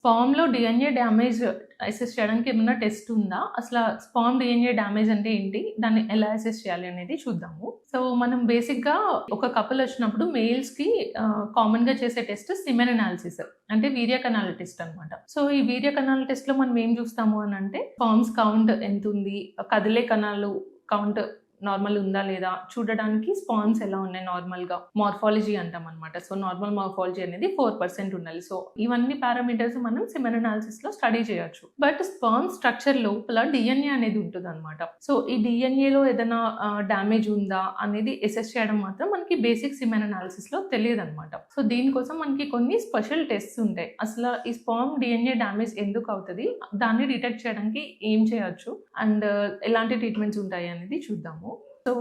స్పర్మ్‌లో DNA damage assess చేయడానికి ఏమన్నా test ఉందా? స్పర్మ్ డీఎన్ఏ డ్యామేజ్ అంటే ఏంటి? దాన్ని ఎలా అసెస్ చేయాలి అనేది చూద్దాము. సో, మనం బేసిక్‌గా ఒక కపుల్ వచ్చినప్పుడు మేల్స్‌కి కామన్‌గా చేసే టెస్ట్ సిమెన్ అనాలిసిస్. అంటే వీర్య కణాల టెస్ట్ అన్నమాట. సో, ఈ వీర్య కణాల టెస్ట్‌లో మనం ఏం చూస్తాము అనంటే స్పర్మ్స్ కౌంట్ ఎంతుంది? కదిలే కణాలు కౌంట్ నార్మల్ ఉందా లేదా చూడడానికి స్పర్మ్స్ ఎలా ఉన్నాయి నార్మల్‌గా. మార్ఫాలజీ అంటామనమాట. సో, నార్మల్ మార్ఫాలజీ అనేది 4% ఉండాలి. సో, ఇవన్నీ పారామీటర్స్ మనం సిమెన్ అనాలిసిస్‌లో స్టడీ చేయొచ్చు. బట్ స్పర్మ్ స్ట్రక్చర్ లోపల డీఎన్ఏ అనేది ఉంటదనమాట. సో, ఈ డీఎన్ఏలో ఏదైనా డ్యామేజ్ ఉందా అనేది అసెస్ చేయడం మాత్రం మనకి బేసిక్ సిమెన్ అనాలిసిస్‌లో తెలియదనమాట. సో, దీనికోసం మనకి కొన్ని స్పెషల్ టెస్ట్స్ ఉంటాయి. ఈ స్పర్మ్ డీఎన్ఏ డ్యామేజ్ ఎందుకు అవుతది? దాన్ని డిటెక్ట్ చేయడానికి ఏం చేయొచ్చు? అండ్ ఎలాంటి ట్రీట్మెంట్స్ ఉంటాయి అనేది చూద్దాము. సో,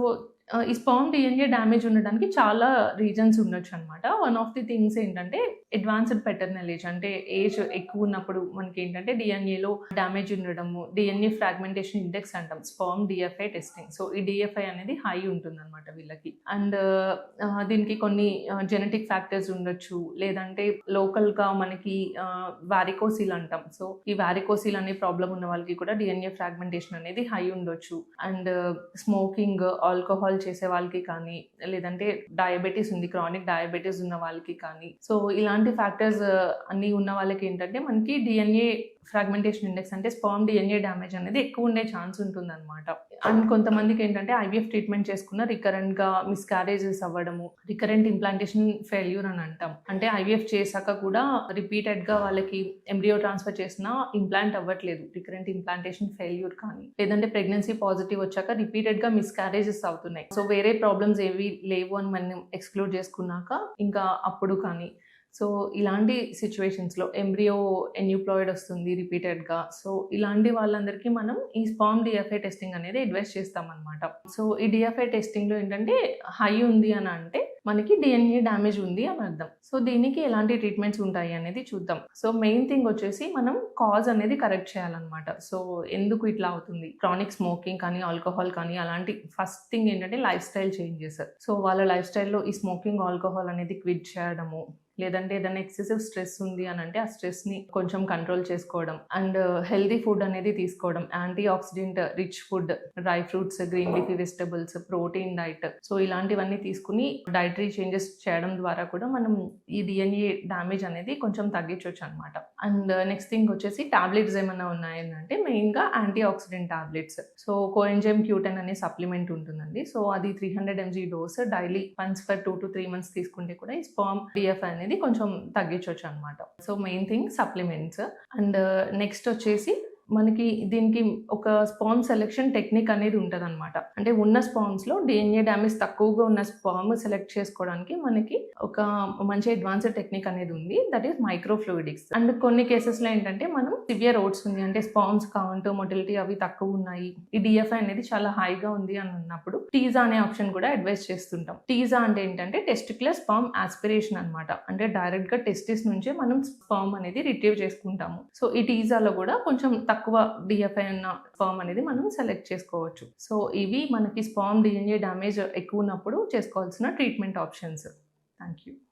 ఈ స్పర్మ్ డీఎన్ఏ డ్యామేజ్ ఉండడానికి చాలా రీజన్స్ ఉండొచ్చనమాట. వన్ ఆఫ్ ది థింగ్స్ ఏంటంటే అడ్వాన్స్డ్ పెటర్నల్ ఏజ్, అంటే ఏజ్ ఎక్కువున్నప్పుడు మనకేంటంటే డీఎన్ఏలో డ్యామేజ్ ఉండడము, డీఎన్ఏ ఫ్రాగ్మెంటేషన్ ఇండెక్స్ అంటాం. Sperm DFI testing. సో, ఈ డీఎఫ్ఐ అనేది హై ఉంటుందనమాట వీళ్ళకి. అండ్ దీనికి కొన్ని జెనెటిక్ ఫ్యాక్టర్స్ ఉండొచ్చు. లేదంటే లోకల్‌గా మనకి వారికోసిల్ అంటాం. సో, ఈ వారికోసిల్ అనే ప్రాబ్లమ్ ఉన్న వాళ్ళకి కూడా డీఎన్ఏ ఫ్రాగ్మెంటేషన్ అనేది హై ఉండొచ్చు. అండ్ స్మోకింగ్, ఆల్కహాల్ చేసే వాళ్ళకి కానీ, లేదంటే డయాబెటిస్ ఉంది, క్రానిక్ డయాబెటిస్ ఉన్న వాళ్ళకి కానీ, సో ఇలాంటి ఫ్యాక్టర్స్ అన్నీ ఉన్న వాళ్ళకి ఏంటంటే మనకి డీఎన్ఏ ఫ్రాగ్మెంటేషన్ ఇండెక్స్ అంటే స్పర్మ్ డీఎన్ఏ డ్యామేజ్ అనేది ఎక్కువ ఉండే ఛాన్స్ ఉంటుందన్నమాట. అండ్ కొంతమందికి ఏంటంటే ఐవీఎఫ్ ట్రీట్మెంట్ చేసుకున్న రికరెంట్‌గా మిస్‌క్యారేజెస్ అవ్వడము, రికరెంట్ ఇంప్లాంటేషన్ ఫెయిల్యూర్ అని అంటాం. అంటే ఐవీఎఫ్ చేశాక కూడా రిపీటెడ్‌గా వాళ్ళకి ఎంబ్రియో ట్రాన్స్‌ఫర్ చేసినా ఇంప్లాంట్ అవ్వట్లేదు. రికరెంట్ ఇంప్లాంటేషన్ ఫెయిల్యూర్ కానీ, లేదంటే ప్రెగ్నెన్సీ పాజిటివ్ వచ్చాక రిపీటెడ్‌గా మిస్‌క్యారేజెస్ అవుతున్నాయి. సో, వేరే ప్రాబ్లమ్స్ ఏవి లేవు అని మనం ఎక్స్‌క్లూడ్ చేసుకున్నాక ఇంకా అప్పుడు కానీ, సో, ఇలాంటి సిట్యుయేషన్స్‌లో ఎంబ్రియో ఎన్యూప్లాయిడ్ వస్తుంది రిపీటెడ్‌గా. సో, ఇలాంటి వాళ్ళందరికీ మనం ఈ స్పర్మ్ డీఎఫ్ఐ టెస్టింగ్ అనేది అడ్వైస్ చేస్తామనమాట. సో, ఈ డీఎఫ్ఐ టెస్టింగ్‌లో ఏంటంటే హై ఉంది అని అంటే మనకి డీఎన్ఏ డ్యామేజ్ ఉంది అని అర్థం. సో, దీనికి ఎలాంటి ట్రీట్మెంట్స్ ఉంటాయి అనేది చూద్దాం. సో, మెయిన్ థింగ్ వచ్చేసి మనం కాజ్ అనేది కరెక్ట్ చేయాలనమాట. సో, ఎందుకు ఇట్లా అవుతుంది? క్రానిక్ స్మోకింగ్ కానీ, ఆల్కహాల్ కానీ అలాంటి ఫస్ట్ థింగ్ ఏంటంటే లైఫ్ స్టైల్ చేంజెస్. సో, వాళ్ళ లైఫ్ స్టైల్‌లో ఈ స్మోకింగ్, ఆల్కహాల్ అనేది క్విట్ చేయడము, లేదంటే ఏదైనా ఎక్సెసివ్ స్ట్రెస్ ఉంది అని అంటే ఆ స్ట్రెస్‌ని కొంచెం కంట్రోల్ చేసుకోవడం, అండ్ హెల్తీ ఫుడ్ అనేది తీసుకోవడం, anti oxidant rich food, dry fruits, green leafy vegetables, protein diet. So, ఇలాంటివన్నీ తీసుకుని డైటరీ చేంజెస్ చేయడం ద్వారా కూడా మనం ఈ డీఎన్ఏ డ్యామేజ్ అనేది కొంచెం తగ్గించొచ్చు అనమాట. అండ్ నెక్స్ట్ థింగ్ వచ్చేసి టాబ్లెట్స్ ఏమన్నా ఉన్నాయంటే మెయిన్‌గా anti oxidant tablets. So, coenzyme Q10 అనే సప్లిమెంట్ ఉంటుందండి. సో, అది 300 mg dose daily once for 2 to 3 months తీసుకుంటే కూడా ఈ స్పర్మ్ డీఎఫ్ఐ అనేది కొంచెం తగ్గించొచ్చు అనమాట. So, main thing supplements. And next వచ్చేసి మనకి దీనికి ఒక స్పర్మ్ సెలెక్షన్ టెక్నిక్ అనేది ఉంటదనమాట. అంటే ఉన్న స్పర్మ్స్‌లో డీఎన్ఏ డ్యామేజ్ తక్కువగా ఉన్న స్పర్మ్ సెలెక్ట్ చేసుకోవడానికి మనకి ఒక మంచి అడ్వాన్స్డ్ టెక్నిక్ అనేది ఉంది. That is microfluidics. అండ్ కొన్ని కేసెస్‌లో ఏంటంటే మనం సివియర్ ఓట్స్ ఉంది, అంటే స్పర్మ్స్ కౌంట్, మొటిలిటీ అవి తక్కువ ఉన్నాయి, ఈ డీఎఫ్ఐ అనేది చాలా హైగా ఉంది అని అన్నప్పుడు టీజా అనే ఆప్షన్ కూడా అడ్వైస్ చేస్తుంటాం. టీజా అంటే ఏంటంటే టెస్టిక్యులర్ స్పర్మ్ ఆస్పిరేషన్ అనమాట. అంటే డైరెక్ట్‌గా టెస్టిస్ నుంచే మనం స్పర్మ్ అనేది రిట్రీవ్ చేసుకుంటాము. సో, ఈ టీజాలో కూడా కొంచెం తక్కువ డీఎఫ్ఐ ఉన్న స్పర్మ్ అనేది మనం సెలెక్ట్ చేసుకోవచ్చు. సో, ఇవి మనకి స్పర్మ్ డీఎన్ఏ డ్యామేజ్ ఎక్కువ ఉన్నప్పుడు చేసుకోవాల్సిన ట్రీట్మెంట్ ఆప్షన్స్. Thank you.